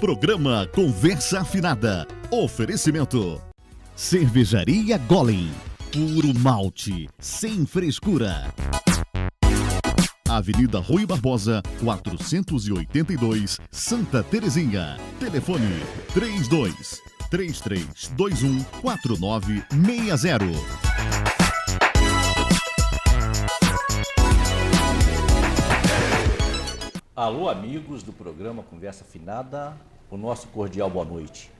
Programa Conversa Afinada. Oferecimento. Cervejaria Golem. Puro malte, sem frescura. Avenida Rui Barbosa, 482, Santa Terezinha. Telefone 32-3321-4960. Alô, amigos do programa Conversa Afinada, o nosso cordial boa noite.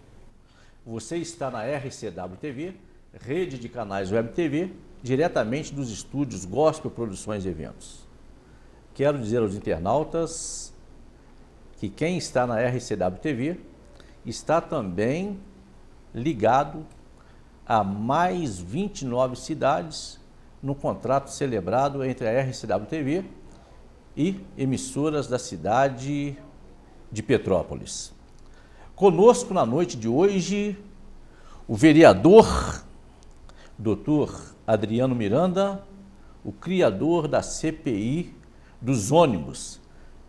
Você está na RCW TV, rede de canais Web TV, diretamente dos estúdios Gospel Produções e Eventos. Quero dizer aos internautas que quem está na RCW TV está também ligado a mais 29 cidades no contrato celebrado entre a RCW TV e emissoras da cidade de Petrópolis. Conosco na noite de hoje, o vereador Dr. Adriano Miranda, o criador da CPI dos ônibus.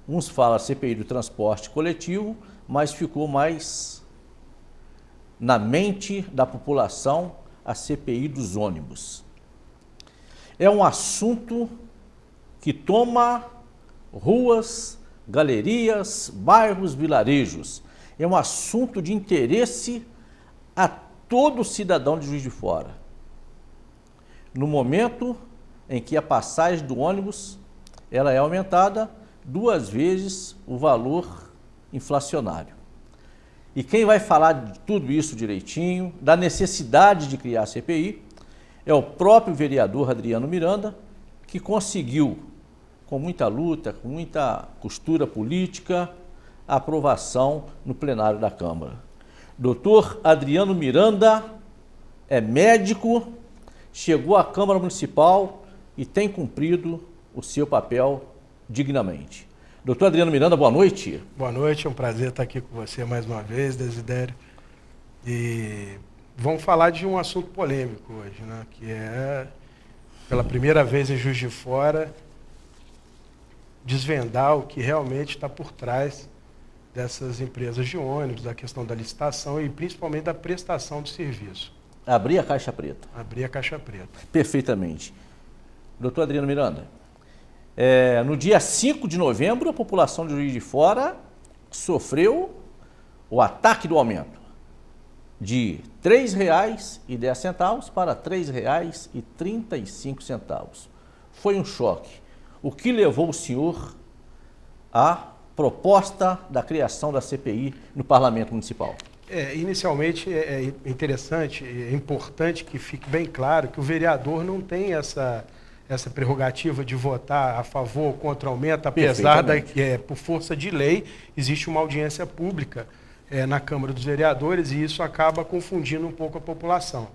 Uns falam CPI do transporte coletivo, mas ficou mais na mente da população a CPI dos ônibus. É um assunto que toma ruas, galerias, bairros, vilarejos. É um assunto de interesse a todo cidadão de Juiz de Fora. No momento em que a passagem do ônibus ela é aumentada 2 vezes o valor inflacionário. E quem vai falar de tudo isso direitinho, da necessidade de criar a CPI, é o próprio vereador Adriano Miranda, que conseguiu, com muita luta, com muita costura política, a aprovação no plenário da Câmara. Doutor Adriano Miranda é médico, chegou à Câmara Municipal e tem cumprido o seu papel dignamente. Doutor Adriano Miranda, boa noite. Boa noite, é um prazer estar aqui com você mais uma vez, Desidério. E vamos falar de um assunto polêmico hoje, né? Que é, pela primeira vez em Juiz de Fora, desvendar o que realmente está por trás dessas empresas de ônibus, da questão da licitação e principalmente da prestação do serviço. Abrir a caixa preta. Abrir a caixa preta. Perfeitamente. Doutor Adriano Miranda, no dia 5 de novembro, a população de Juiz de Fora sofreu o ataque do aumento de R$ 3,10 para R$ 3,35. Foi um choque. O que levou o senhor à proposta da criação da CPI no Parlamento Municipal? Inicialmente é interessante, é importante que fique bem claro que o vereador não tem essa prerrogativa de votar a favor ou contra o aumento, apesar por força de lei, existe uma audiência pública na Câmara dos Vereadores e isso acaba confundindo um pouco a população.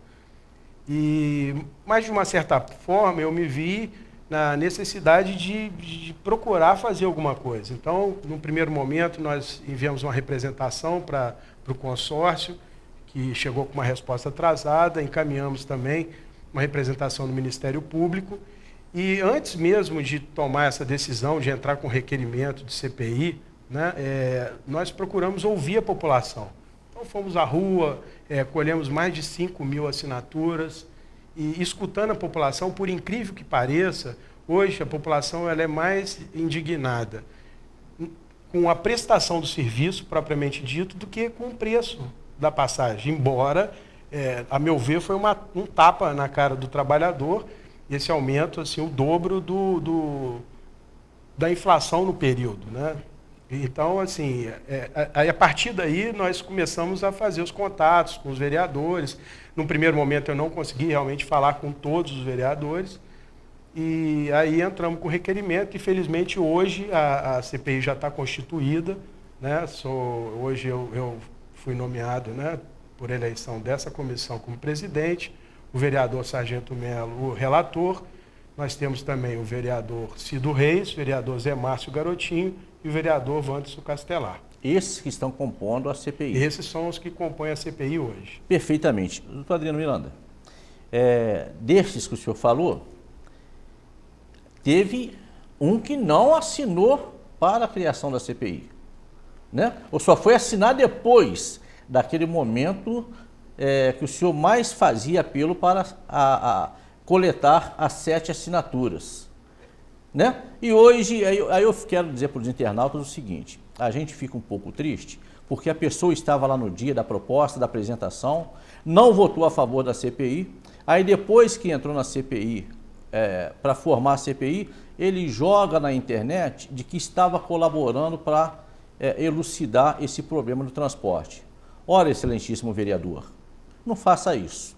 Mas, de uma certa forma, eu me vi na necessidade de procurar fazer alguma coisa. Então, no primeiro momento, nós enviamos uma representação para o consórcio, que chegou com uma resposta atrasada, encaminhamos também uma representação no Ministério Público, e antes mesmo de tomar essa decisão de entrar com requerimento de CPI, né, nós procuramos ouvir a população. Então, fomos à rua, colhemos mais de 5.000 assinaturas, e escutando a população, por incrível que pareça, hoje a população ela é mais indignada com a prestação do serviço, propriamente dito, do que com o preço da passagem. Embora, a meu ver, foi um tapa na cara do trabalhador, esse aumento, assim, o dobro da inflação no período, né? Então, assim, a partir daí nós começamos a fazer os contatos com os vereadores. Num primeiro momento eu não consegui realmente falar com todos os vereadores. E aí entramos com o requerimento e, felizmente, hoje a CPI já está constituída, né? Hoje eu fui nomeado, né, por eleição dessa comissão como presidente, o vereador Sargento Melo, o relator. Nós temos também o vereador Cido Reis, o vereador Zé Márcio Garotinho e o vereador Wanderson Castelar. Esses que estão compondo a CPI. Esses são os que compõem a CPI hoje. Perfeitamente. Doutor Adriano Miranda, destes que o senhor falou, teve um que não assinou para a criação da CPI. né? Ou só foi assinar depois daquele momento que o senhor mais fazia apelo para coletar as 7 assinaturas, né? E hoje, aí eu quero dizer para os internautas o seguinte, a gente fica um pouco triste, porque a pessoa estava lá no dia da proposta, da apresentação, não votou a favor da CPI, aí depois que entrou na CPI, para formar a CPI, ele joga na internet de que estava colaborando para elucidar esse problema do transporte. Ora, excelentíssimo vereador, não faça isso.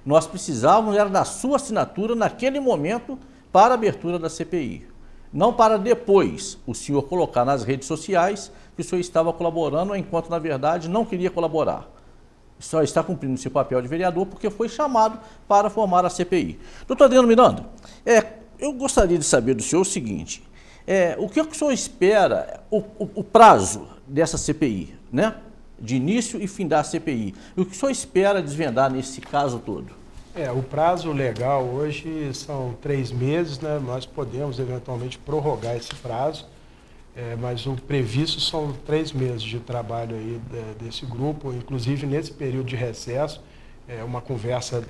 Nós precisávamos era da sua assinatura naquele momento para a abertura da CPI. Não para depois o senhor colocar nas redes sociais que o senhor estava colaborando, enquanto na verdade não queria colaborar. Só está cumprindo seu papel de vereador porque foi chamado para formar a CPI. Doutor Adriano Miranda, eu gostaria de saber do senhor o seguinte, o que o senhor espera, o prazo dessa CPI, né? De início e fim da CPI. E o que o senhor espera desvendar nesse caso todo? O prazo legal hoje são 3 meses, né? Nós podemos eventualmente prorrogar esse prazo, mas o previsto são 3 meses de trabalho aí desse grupo, inclusive nesse período de recesso, uma conversa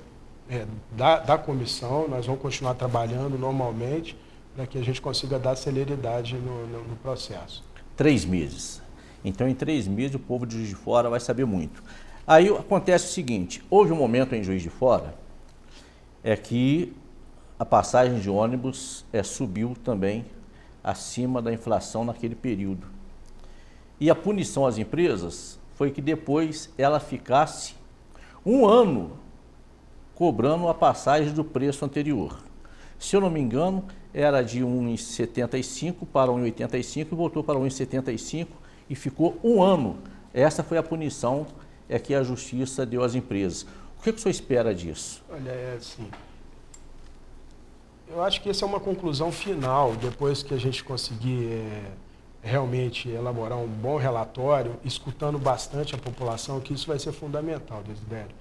da comissão, nós vamos continuar trabalhando normalmente para que a gente consiga dar celeridade no processo. 3 meses. Então, em 3 meses, o povo de Juiz de Fora vai saber muito. Aí acontece o seguinte, houve um momento em Juiz de Fora que a passagem de ônibus subiu também acima da inflação naquele período. E a punição às empresas foi que depois ela ficasse 1 ano cobrando a passagem do preço anterior. Se eu não me engano, era de 1,75 para 1,85 e voltou para 1,75 e ficou 1 ano. Essa foi a punição que a Justiça deu às empresas. O que o senhor espera disso? Olha, assim, eu acho que essa é uma conclusão final, depois que a gente conseguir realmente elaborar um bom relatório, escutando bastante a população, que isso vai ser fundamental, Desidério.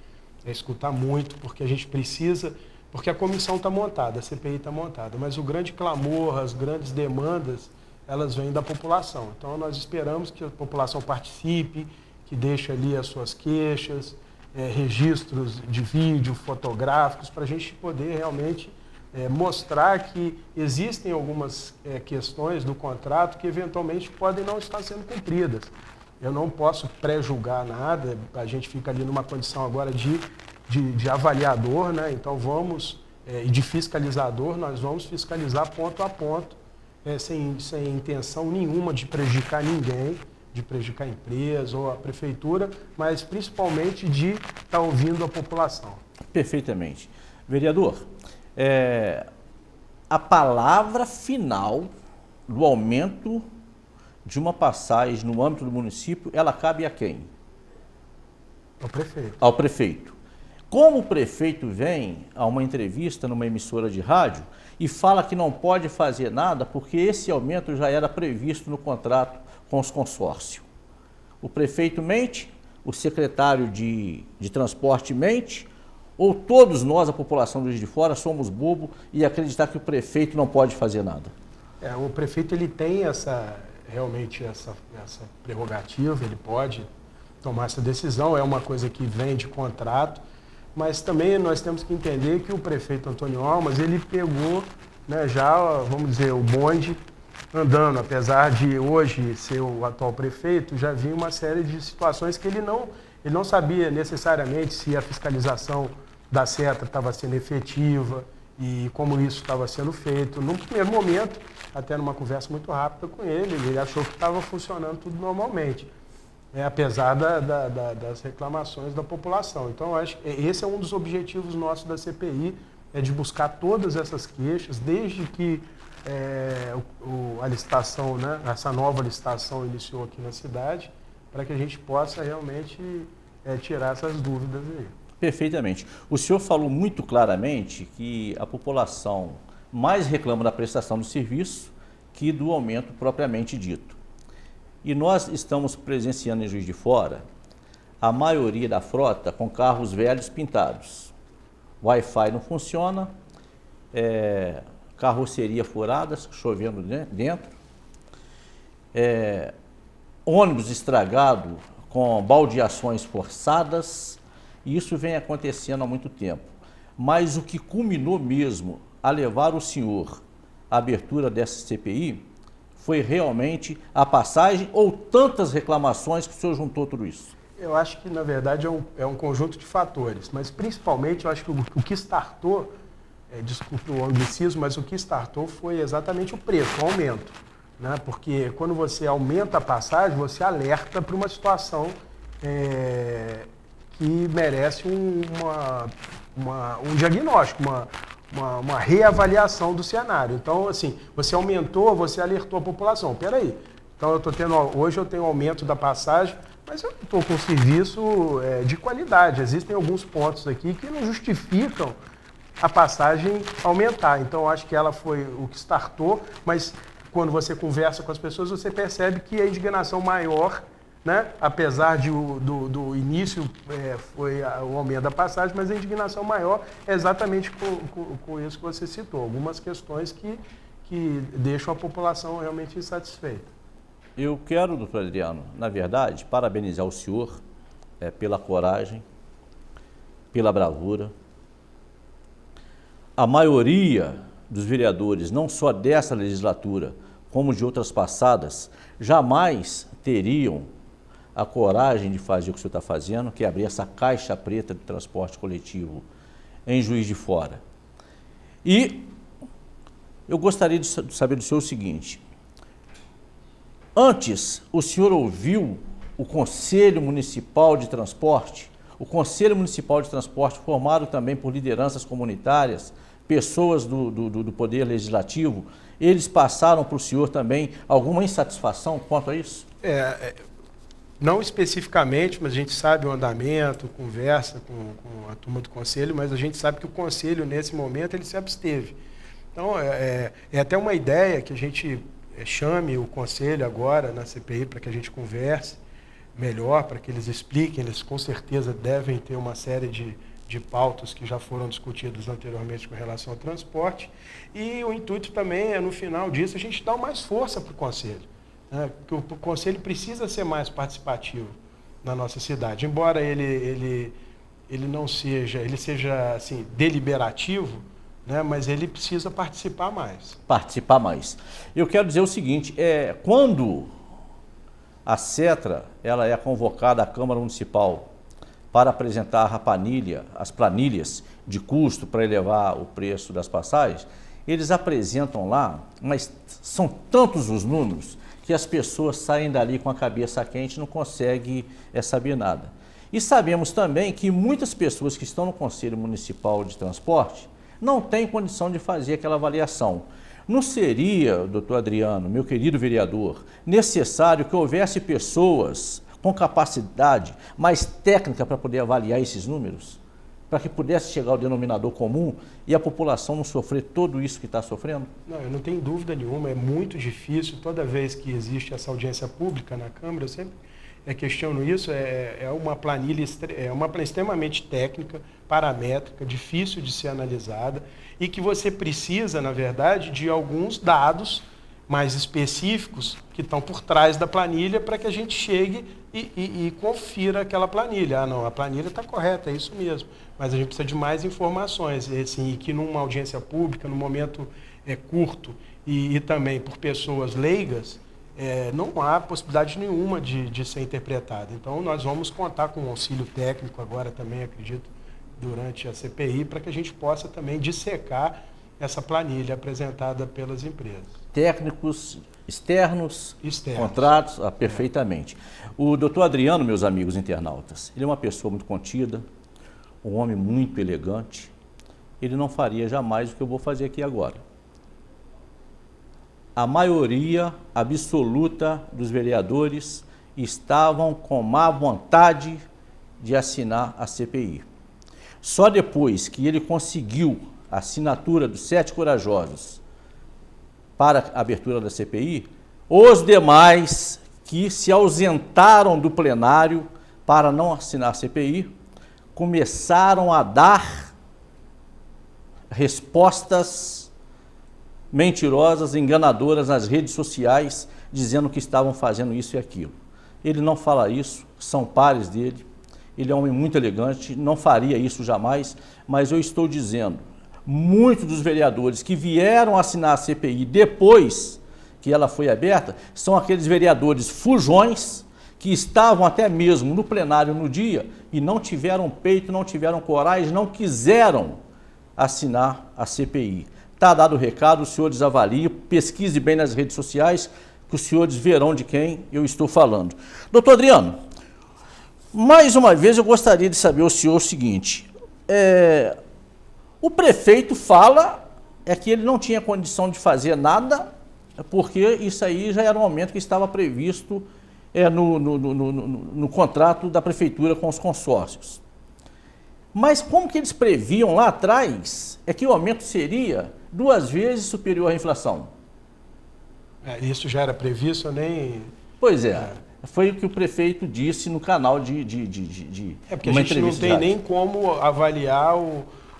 Escutar muito, porque a gente precisa, porque a comissão está montada, a CPI está montada, mas o grande clamor, as grandes demandas, elas vêm da população. Então, nós esperamos que a população participe, que deixe ali as suas queixas, registros de vídeo, fotográficos, para a gente poder realmente mostrar que existem algumas questões do contrato que eventualmente podem não estar sendo cumpridas. Eu não posso pré-julgar nada, a gente fica ali numa condição agora de avaliador, né? Então e de fiscalizador, nós vamos fiscalizar ponto a ponto, sem intenção nenhuma de prejudicar ninguém, de prejudicar a empresa ou a prefeitura, mas principalmente de estar ouvindo a população. Perfeitamente. Vereador, a palavra final do aumento de uma passagem no âmbito do município, ela cabe a quem? Ao prefeito. Ao prefeito. Como o prefeito vem a uma entrevista numa emissora de rádio e fala que não pode fazer nada porque esse aumento já era previsto no contrato com os consórcios. O prefeito mente, o secretário de transporte mente, ou todos nós, a população do Juiz de Fora, somos bobo e acreditar que o prefeito não pode fazer nada? O prefeito ele tem realmente essa prerrogativa, ele pode tomar essa decisão, é uma coisa que vem de contrato, mas também nós temos que entender que o prefeito Antônio Almas, ele pegou, né, já, vamos dizer, o bonde andando, apesar de hoje ser o atual prefeito, já vinha uma série de situações que ele não sabia necessariamente se a fiscalização da seta estava sendo efetiva e como isso estava sendo feito. No primeiro momento, até numa conversa muito rápida com ele achou que estava funcionando tudo normalmente, apesar das reclamações da população. Então, acho que esse é um dos objetivos nossos da CPI, de buscar todas essas queixas, desde que a licitação, né, essa nova licitação iniciou aqui na cidade, para que a gente possa realmente tirar essas dúvidas aí. Perfeitamente. O senhor falou muito claramente que a população mais reclama da prestação do serviço que do aumento propriamente dito. E nós estamos presenciando em Juiz de Fora a maioria da frota com carros velhos pintados. Wi-Fi não funciona, carroceria furada, chovendo dentro. ônibus estragado com baldeações forçadas, e isso vem acontecendo há muito tempo. Mas o que culminou mesmo a levar o senhor à abertura dessa CPI foi realmente a passagem ou tantas reclamações que o senhor juntou tudo isso? Eu acho que, na verdade, é um conjunto de fatores, mas principalmente eu acho que o que startou, desculpe o anglicismo, mas o que startou foi exatamente o preço, o aumento. Né? Porque quando você aumenta a passagem, você alerta para uma situação que merece um diagnóstico, uma reavaliação do cenário. Então, assim, você aumentou, você alertou a população. Peraí, então hoje eu tenho aumento da passagem, mas eu estou com serviço de qualidade. Existem alguns pontos aqui que não justificam a passagem aumentar. Então, eu acho que ela foi o que startou, mas quando você conversa com as pessoas, você percebe que a indignação maior, né, apesar do início foi o aumento da passagem, mas a indignação maior é exatamente com isso que você citou. Algumas questões que deixam a população realmente insatisfeita. Eu quero, doutor Adriano, na verdade, parabenizar o senhor pela coragem, pela bravura. A maioria dos vereadores, não só dessa legislatura, como de outras passadas, jamais teriam a coragem de fazer o que o senhor está fazendo, que é abrir essa caixa preta de transporte coletivo em Juiz de Fora. E eu gostaria de saber do senhor o seguinte: antes, o senhor ouviu o Conselho Municipal de Transporte? O Conselho Municipal de Transporte, formado também por lideranças comunitárias, pessoas do Poder Legislativo, eles passaram para o senhor também alguma insatisfação quanto a isso? Não especificamente, mas a gente sabe o andamento, conversa com a turma do Conselho, mas a gente sabe que o Conselho, nesse momento, ele se absteve. Então, é até uma ideia que a gente chame o Conselho agora na CPI para que a gente converse melhor, para que eles expliquem. Eles com certeza devem ter uma série de pautas que já foram discutidas anteriormente com relação ao transporte. E o intuito também é, no final disso, a gente dar mais força para o Conselho. Porque o Conselho precisa ser mais participativo na nossa cidade. Embora ele não seja, ele seja assim, deliberativo, né, mas ele precisa participar mais. Participar mais. Eu quero dizer o seguinte, quando a CETRA ela é convocada à Câmara Municipal para apresentar as planilhas de custo para elevar o preço das passagens, eles apresentam lá, mas são tantos os números que as pessoas saem dali com a cabeça quente e não conseguem saber nada. E sabemos também que muitas pessoas que estão no Conselho Municipal de Transporte não têm condição de fazer aquela avaliação. Não seria, doutor Adriano, meu querido vereador, necessário que houvesse pessoas com capacidade mais técnica para poder avaliar esses números? Para que pudesse chegar ao denominador comum e a população não sofrer tudo isso que está sofrendo? Não, eu não tenho dúvida nenhuma, é muito difícil. Toda vez que existe essa audiência pública na Câmara, eu sempre questiono isso, uma planilha extremamente técnica, paramétrica, difícil de ser analisada e que você precisa, na verdade, de alguns dados mais específicos que estão por trás da planilha para que a gente chegue e confira aquela planilha. Ah, não, a planilha está correta, é isso mesmo. Mas a gente precisa de mais informações, assim, e que numa audiência pública, num momento curto e também por pessoas leigas, não há possibilidade nenhuma de ser interpretada. Então, nós vamos contar com um auxílio técnico agora também, acredito, durante a CPI, para que a gente possa também dissecar essa planilha apresentada pelas empresas. Técnicos externos. Contratos, perfeitamente. O doutor Adriano, meus amigos internautas, ele é uma pessoa muito contida, um homem muito elegante. Ele não faria jamais o que eu vou fazer aqui agora. A maioria absoluta dos vereadores estavam com má vontade de assinar a CPI. Só depois que ele conseguiu a assinatura dos 7 corajosos para a abertura da CPI, os demais que se ausentaram do plenário para não assinar a CPI, começaram a dar respostas mentirosas, enganadoras nas redes sociais, dizendo que estavam fazendo isso e aquilo. ele não fala isso, são pares dele, ele é um homem muito elegante, não faria isso jamais, mas eu estou dizendo, muitos dos vereadores que vieram assinar a CPI depois que ela foi aberta, são aqueles vereadores fujões, que estavam até mesmo no plenário no dia e não tiveram peito, não tiveram coragem, não quiseram assinar a CPI. Está dado o recado, os senhores avaliem, pesquise bem nas redes sociais, que os senhores verão de quem eu estou falando. Doutor Adriano, mais uma vez eu gostaria de saber o senhor o seguinte, o prefeito fala que ele não tinha condição de fazer nada, porque isso aí já era um aumento que estava previsto no contrato da prefeitura com os consórcios. Mas como que eles previam lá atrás que o aumento seria 2 vezes superior à inflação? Isso já era previsto, eu nem... Pois foi o que o prefeito disse no canal de porque a gente não tem nem como avaliar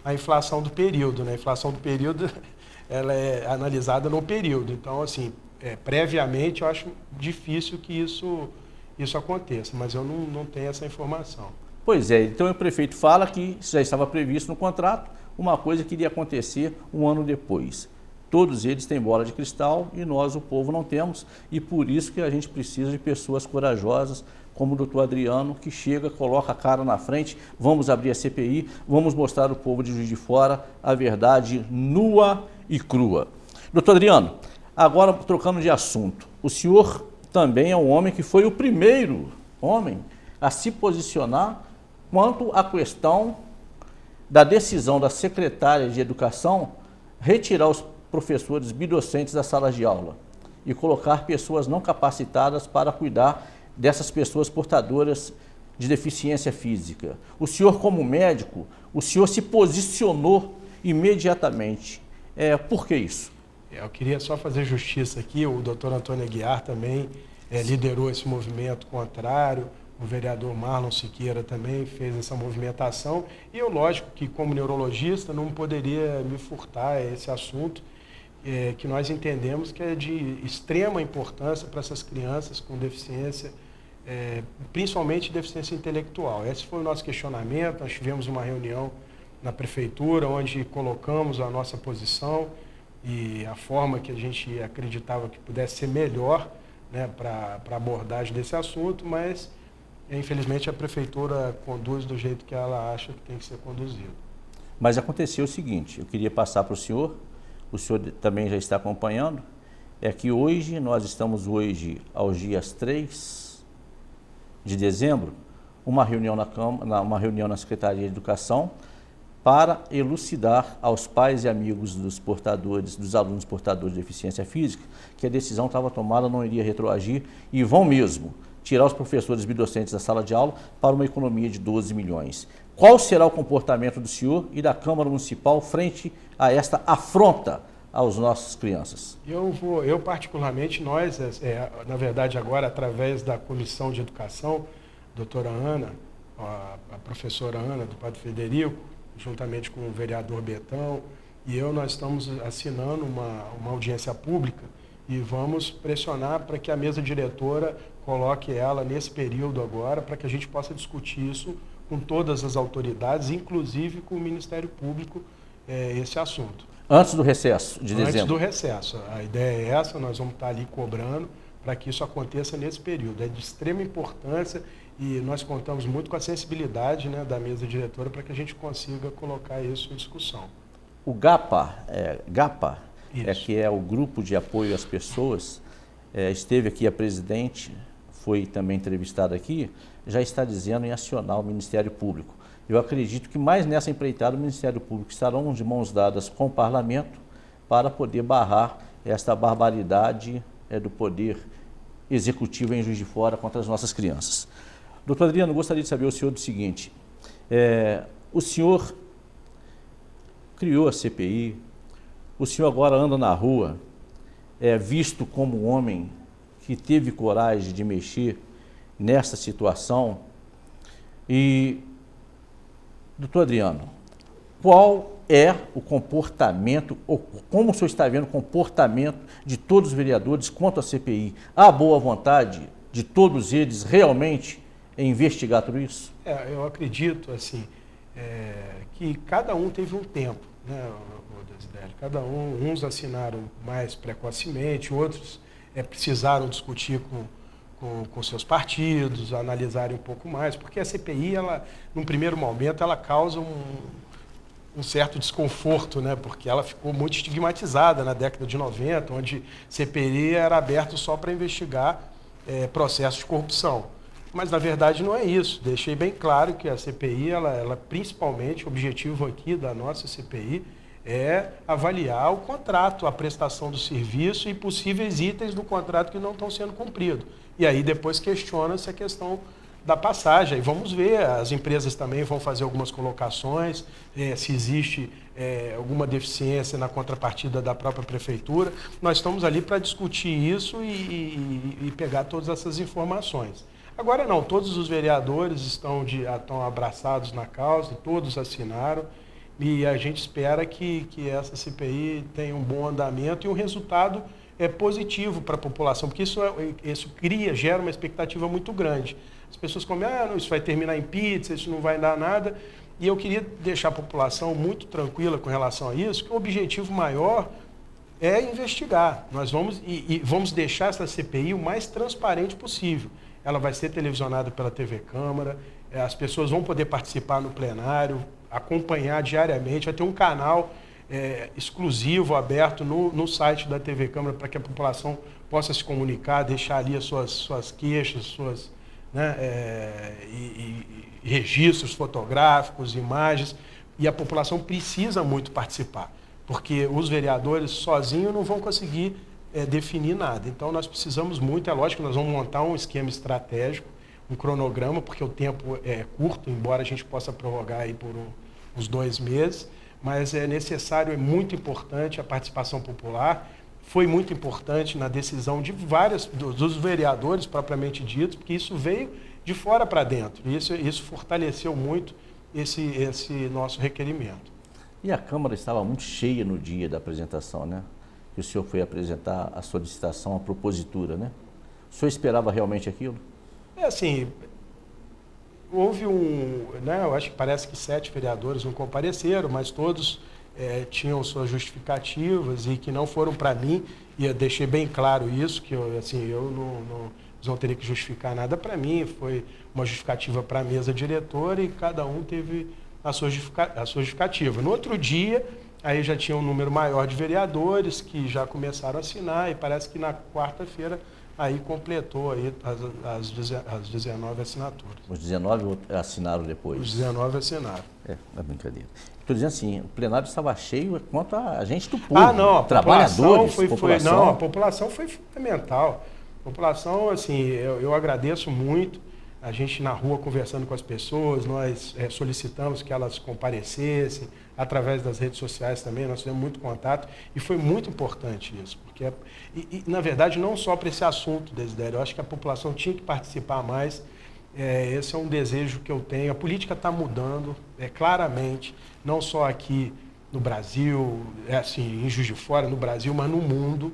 a inflação do período, né? A inflação do período, ela é analisada no período, então assim... previamente, eu acho difícil que isso aconteça, mas eu não tenho essa informação. Pois é, então o prefeito fala que isso já estava previsto no contrato, uma coisa que iria acontecer um ano depois. Todos eles têm bola de cristal e nós, o povo, não temos, e por isso que a gente precisa de pessoas corajosas, como o doutor Adriano, que chega, coloca a cara na frente, vamos abrir a CPI, vamos mostrar ao povo de Juiz de Fora a verdade nua e crua. Doutor Adriano, agora, trocando de assunto, o senhor também é um homem que foi o primeiro homem a se posicionar quanto à questão da decisão da secretária de Educação retirar os professores bidocentes das salas de aula e colocar pessoas não capacitadas para cuidar dessas pessoas portadoras de deficiência física. O senhor, como médico, o senhor se posicionou imediatamente. Por que isso? Eu queria só fazer justiça aqui, o doutor Antônio Aguiar também liderou esse movimento contrário, o vereador Marlon Siqueira também fez essa movimentação, e eu, lógico, que como neurologista não poderia me furtar esse assunto, que nós entendemos que é de extrema importância para essas crianças com deficiência, principalmente deficiência intelectual. Esse foi o nosso questionamento, nós tivemos uma reunião na prefeitura, onde colocamos a nossa posição, e a forma que a gente acreditava que pudesse ser melhor, né, para a abordagem desse assunto, mas infelizmente a prefeitura conduz do jeito que ela acha que tem que ser conduzido. Mas aconteceu o seguinte, eu queria passar para o senhor também já está acompanhando, que hoje, nós estamos hoje aos dias 3 de dezembro, uma reunião na Secretaria de Educação, para elucidar aos pais e amigos dos alunos portadores de deficiência física, que a decisão estava tomada, não iria retroagir, e vão mesmo tirar os professores bidocentes da sala de aula para uma economia de 12 milhões. Qual será o comportamento do senhor e da Câmara Municipal frente a esta afronta aos nossas crianças? Eu particularmente, nós, na verdade agora, através da Comissão de Educação, doutora Ana, a professora Ana, do Padre Federico, juntamente com o vereador Betão, e nós estamos assinando uma audiência pública e vamos pressionar para que a mesa diretora coloque ela nesse período agora, para que a gente possa discutir isso com todas as autoridades, inclusive com o Ministério Público, esse assunto. Antes do recesso de dezembro? Antes do recesso. A ideia é essa, nós vamos estar ali cobrando para que isso aconteça nesse período. É de extrema importância e nós contamos muito com a sensibilidade, né, da mesa diretora para que a gente consiga colocar isso em discussão. O GAPA, que é o Grupo de Apoio às Pessoas, esteve aqui a presidente, foi também entrevistada aqui, já está dizendo em acionar o Ministério Público. Eu acredito que mais nessa empreitada o Ministério Público estarão de mãos dadas com o Parlamento para poder barrar esta barbaridade do poder executivo em Juiz de Fora contra as nossas crianças. Doutor Adriano, gostaria de saber o senhor do seguinte, o senhor criou a CPI, o senhor agora anda na rua, visto como um homem que teve coragem de mexer nessa situação. E, doutor Adriano, qual é o comportamento, ou como o senhor está vendo o comportamento de todos os vereadores quanto à CPI? Há boa vontade de todos eles realmente é investigar tudo isso? Eu acredito assim, que cada um teve um tempo, né, Desidério? Uns assinaram mais precocemente, outros precisaram discutir com seus partidos, analisarem um pouco mais, porque a CPI, num primeiro momento, ela causa um certo desconforto, né? Porque ela ficou muito estigmatizada na década de 90, onde CPI era aberto só para investigar processos de corrupção. Mas, na verdade, não é isso. Deixei bem claro que a CPI, ela principalmente, o objetivo aqui da nossa CPI é avaliar o contrato, a prestação do serviço e possíveis itens do contrato que não estão sendo cumpridos. E aí depois questiona-se a questão da passagem. Aí vamos ver, as empresas também vão fazer algumas colocações, se existe alguma deficiência na contrapartida da própria prefeitura. Nós estamos ali para discutir isso e pegar todas essas informações. Agora não, todos os vereadores estão abraçados na causa, todos assinaram, e a gente espera que essa CPI tenha um bom andamento e um resultado positivo para a população, porque isso gera uma expectativa muito grande. As pessoas comem, não, isso vai terminar em pizza, isso não vai dar nada. E eu queria deixar a população muito tranquila com relação a isso, que o objetivo maior é investigar. Nós vamos deixar essa CPI o mais transparente possível. Ela vai ser televisionada pela TV Câmara, as pessoas vão poder participar no plenário, acompanhar diariamente, vai ter um canal exclusivo, aberto no site da TV Câmara, para que a população possa se comunicar, deixar ali as suas queixas, registros fotográficos, imagens, e a população precisa muito participar, porque os vereadores sozinhos não vão conseguir definir nada. Então nós precisamos muito, é lógico que nós vamos montar um esquema estratégico, um cronograma, porque o tempo é curto, embora a gente possa prorrogar aí por uns 2 meses, mas é necessário, é muito importante a participação popular. Foi muito importante na decisão de dos vereadores propriamente ditos, porque isso veio de fora para dentro. E isso fortaleceu muito esse nosso requerimento. E a Câmara estava muito cheia no dia da apresentação, né? Que o senhor foi apresentar a solicitação, a propositura, né? O senhor esperava realmente aquilo? Assim, houve eu acho que parece que 7 vereadores não compareceram, mas todos tinham suas justificativas e que não foram para mim, e eu deixei bem claro isso, que eles não teriam que justificar nada para mim, foi uma justificativa para a mesa diretora e cada um teve a sua justificativa. No outro dia, aí já tinha um número maior de vereadores que já começaram a assinar, e parece que na quarta-feira aí completou aí as 19 assinaturas. Os 19 assinaram depois? Os 19 assinaram. É brincadeira. Estou dizendo assim, o plenário estava cheio quanto a gente do povo. Não, a trabalhadores, população. A população foi fundamental. A população, assim, eu agradeço muito. A gente na rua conversando com as pessoas, nós solicitamos que elas comparecessem, através das redes sociais também, nós tivemos muito contato, e foi muito importante isso, porque, na verdade, não só para esse assunto, Desidério, eu acho que a população tinha que participar mais, esse é um desejo que eu tenho. A política está mudando, claramente, não só aqui no Brasil, assim, em Juiz de Fora, no Brasil, mas no mundo.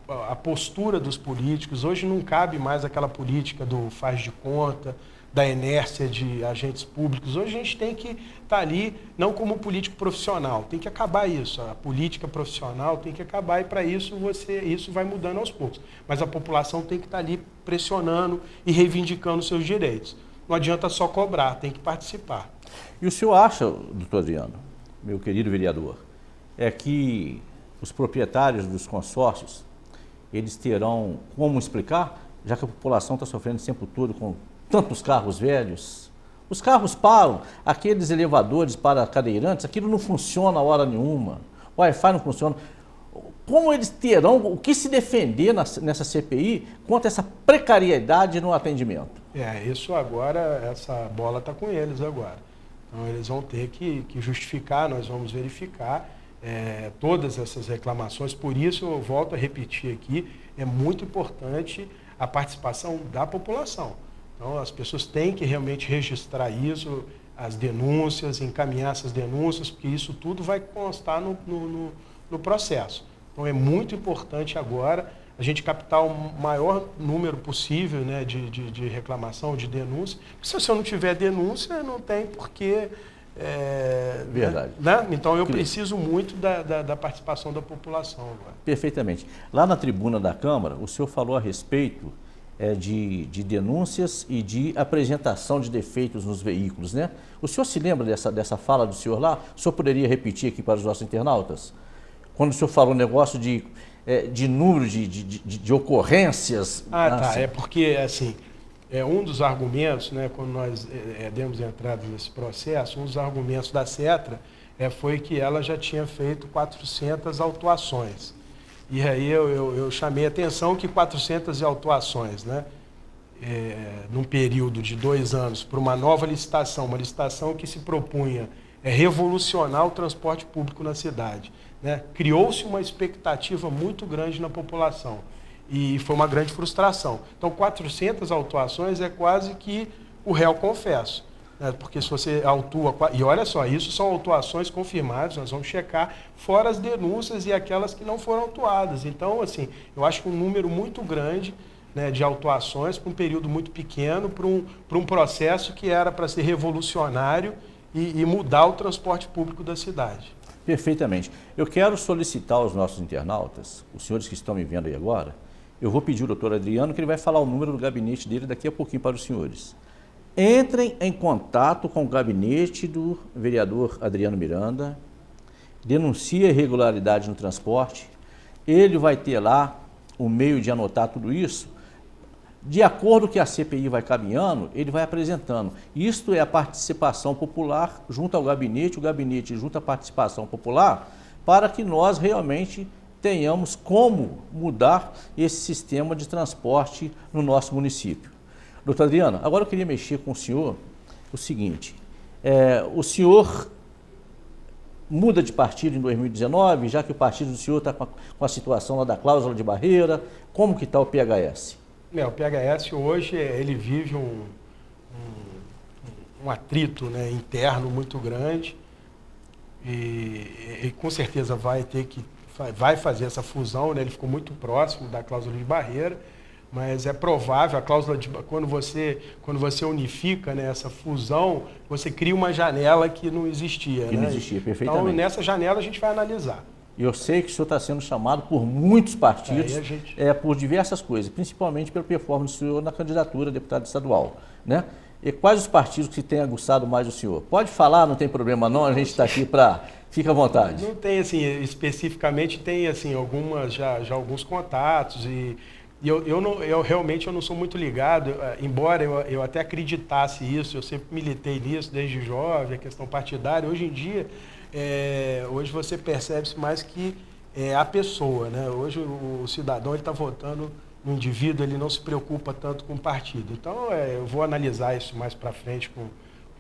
A postura dos políticos, hoje não cabe mais aquela política do faz de conta, da inércia de agentes públicos. Hoje a gente tem que estar ali, não como político profissional, tem que acabar isso. A política profissional tem que acabar, e para isso isso vai mudando aos poucos. Mas a população tem que estar ali pressionando e reivindicando seus direitos. Não adianta só cobrar, tem que participar. E o senhor acha, doutor Adriano, meu querido vereador, que os proprietários dos consórcios, eles terão como explicar, já que a população está sofrendo o tempo todo com tantos carros velhos? Os carros param, aqueles elevadores para cadeirantes, aquilo não funciona a hora nenhuma, o Wi-Fi não funciona. Como eles terão o que se defender nessa CPI quanto a essa precariedade no atendimento? Isso agora, essa bola está com eles agora. Então eles vão ter que justificar, nós vamos verificar todas essas reclamações. Por isso, eu volto a repetir aqui, é muito importante a participação da população. Então, as pessoas têm que realmente registrar isso, as denúncias, encaminhar essas denúncias, porque isso tudo vai constar no processo. Então, é muito importante agora a gente captar o maior número possível, né, de reclamação, de denúncia. Se você não tiver denúncia, não tem porquê. Verdade. Né? Então eu preciso muito da participação da população agora. Perfeitamente. Lá na tribuna da Câmara, o senhor falou a respeito de denúncias e de apresentação de defeitos nos veículos, né? O senhor se lembra dessa fala do senhor lá? O senhor poderia repetir aqui para os nossos internautas? Quando o senhor falou negócio de número de ocorrências... Tá. É porque, assim, um dos argumentos, né, quando nós demos entrada nesse processo, um dos argumentos da Cetra foi que ela já tinha feito 400 autuações. E aí eu chamei a atenção que 400 autuações, né, num período de 2 anos, para uma nova licitação, uma licitação que se propunha revolucionar o transporte público na cidade, né? Criou-se uma expectativa muito grande na população e foi uma grande frustração. Então, 400 autuações é quase que o réu confesso, né? Porque se você autua... E olha só, isso são autuações confirmadas, nós vamos checar, fora as denúncias e aquelas que não foram autuadas. Então, assim, eu acho que um número muito grande, né, de autuações para um período muito pequeno, para um processo que era para ser revolucionário e mudar o transporte público da cidade. Perfeitamente. Eu quero solicitar aos nossos internautas, os senhores que estão me vendo aí agora, eu vou pedir ao doutor Adriano que ele vai falar o número do gabinete dele daqui a pouquinho para os senhores. Entrem em contato com o gabinete do vereador Adriano Miranda, denuncie a irregularidade no transporte, ele vai ter lá o meio de anotar tudo isso. De acordo com que a CPI vai caminhando, ele vai apresentando. Isto é a participação popular junto ao gabinete, o gabinete junto à participação popular, para que nós realmente tenhamos como mudar esse sistema de transporte no nosso município. Doutor Adriano, agora eu queria mexer com o senhor o seguinte, o senhor muda de partido em 2019, já que o partido do senhor está com a situação lá da cláusula de barreira, como que está o PHS? O PHS hoje ele vive um atrito, né, interno muito grande e com certeza vai fazer essa fusão, né? Ele ficou muito próximo da cláusula de barreira, mas é provável, a cláusula de quando você unifica, né, essa fusão, você cria uma janela que não existia. Que não existia, perfeitamente. Então, nessa janela a gente vai analisar. Eu sei que o senhor está sendo chamado por muitos partidos, por diversas coisas, principalmente pela performance do senhor na candidatura a deputado estadual, né? E quais os partidos que têm aguçado mais o senhor? Pode falar, não tem problema não, a gente está aqui para... Fica à vontade. Não tem, assim, especificamente tem, assim, já alguns contatos e eu realmente não sou muito ligado, embora eu até acreditasse isso, eu sempre militei nisso desde jovem, a questão partidária. Hoje em dia, hoje você percebe-se mais que a pessoa, né? Hoje o cidadão está votando no indivíduo, ele não se preocupa tanto com o partido. Então, eu vou analisar isso mais para frente com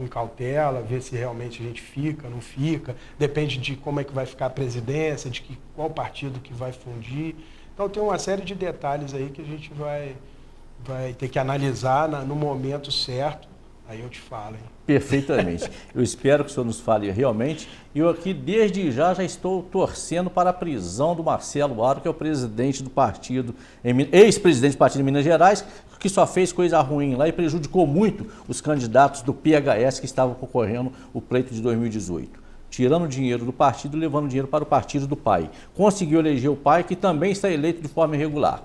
cautela, ver se realmente a gente fica, não fica, depende de como é que vai ficar a presidência, de qual partido que vai fundir. Então tem uma série de detalhes aí que a gente vai ter que analisar no momento certo, aí eu te falo. Hein? Perfeitamente. Eu espero que o senhor nos fale realmente. Eu aqui desde já estou torcendo para a prisão do Marcelo Aro, que é o presidente do partido, ex-presidente do partido de Minas Gerais, que só fez coisa ruim lá e prejudicou muito os candidatos do PHS que estavam concorrendo o pleito de 2018. Tirando dinheiro do partido e levando dinheiro para o partido do pai. Conseguiu eleger o pai, que também está eleito de forma irregular.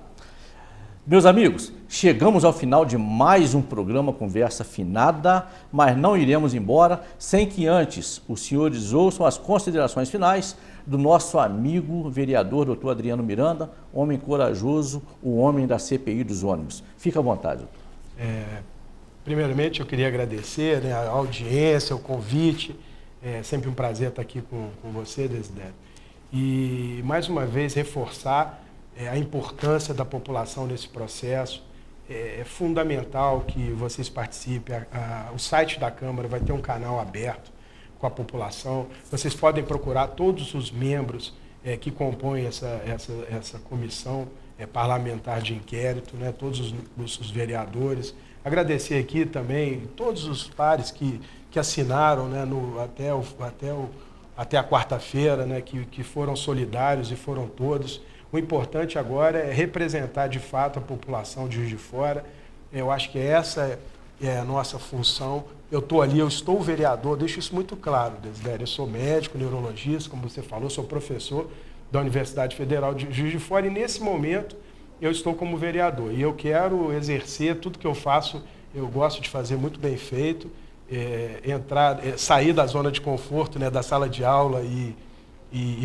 Meus amigos, chegamos ao final de mais um programa Conversa Finada, mas não iremos embora sem que antes os senhores ouçam as considerações finais do nosso amigo vereador doutor Adriano Miranda, homem corajoso, o homem da CPI dos ônibus. Fica à vontade, doutor. Primeiramente, eu queria agradecer, né, a audiência, o convite. É sempre um prazer estar aqui com você, Desidério. E, mais uma vez, reforçar a importância da população nesse processo. É fundamental que vocês participem. O site da Câmara vai ter um canal aberto com a população. Vocês podem procurar todos os membros que compõem essa comissão parlamentar de inquérito, né, todos os vereadores. Agradecer aqui também todos os pares que assinaram, né, até a quarta-feira, né, que foram solidários e foram todos. O importante agora é representar de fato a população de Juiz de Fora. Eu acho que essa é a nossa função. Eu estou ali, eu estou vereador, deixo isso muito claro, Desidério. Eu sou médico, neurologista, como você falou, sou professor da Universidade Federal de Juiz de Fora e nesse momento eu estou como vereador. E eu quero exercer tudo que eu faço, eu gosto de fazer muito bem feito, sair da zona de conforto, né, da sala de aula e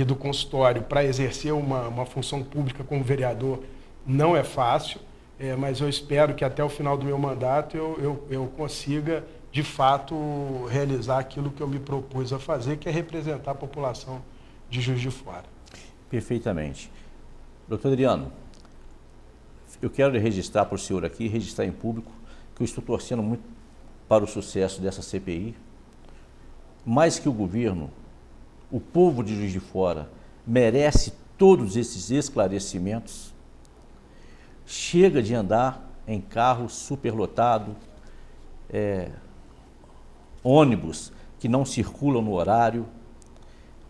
do consultório para exercer uma função pública como vereador não é fácil, mas eu espero que até o final do meu mandato eu consiga, de fato, realizar aquilo que eu me propus a fazer, que é representar a população de Juiz de Fora. Perfeitamente. Doutor Adriano, eu quero registrar para o senhor aqui, registrar em público, que eu estou torcendo muito para o sucesso dessa CPI. Mais que o governo, o povo de Juiz de Fora merece todos esses esclarecimentos. Chega de andar em carro superlotado, ônibus que não circulam no horário,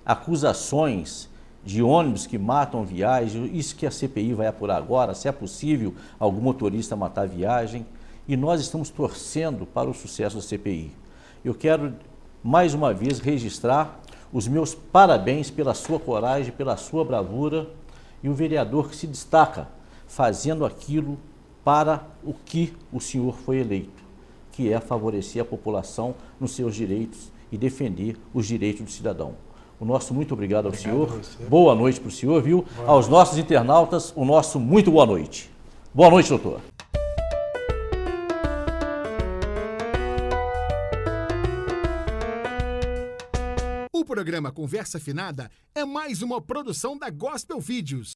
acusações de ônibus que matam viagem, isso que a CPI vai apurar agora, se é possível algum motorista matar viagem, e nós estamos torcendo para o sucesso da CPI. Eu quero, mais uma vez, registrar os meus parabéns pela sua coragem, pela sua bravura, e o vereador que se destaca fazendo aquilo para o que o senhor foi eleito, que é favorecer a população nos seus direitos e defender os direitos do cidadão. O nosso muito obrigado ao senhor. Boa noite para o senhor, viu? Aos nossos internautas, o nosso muito boa noite. Boa noite, doutor. O programa Conversa Afinada é mais uma produção da Gospel Vídeos.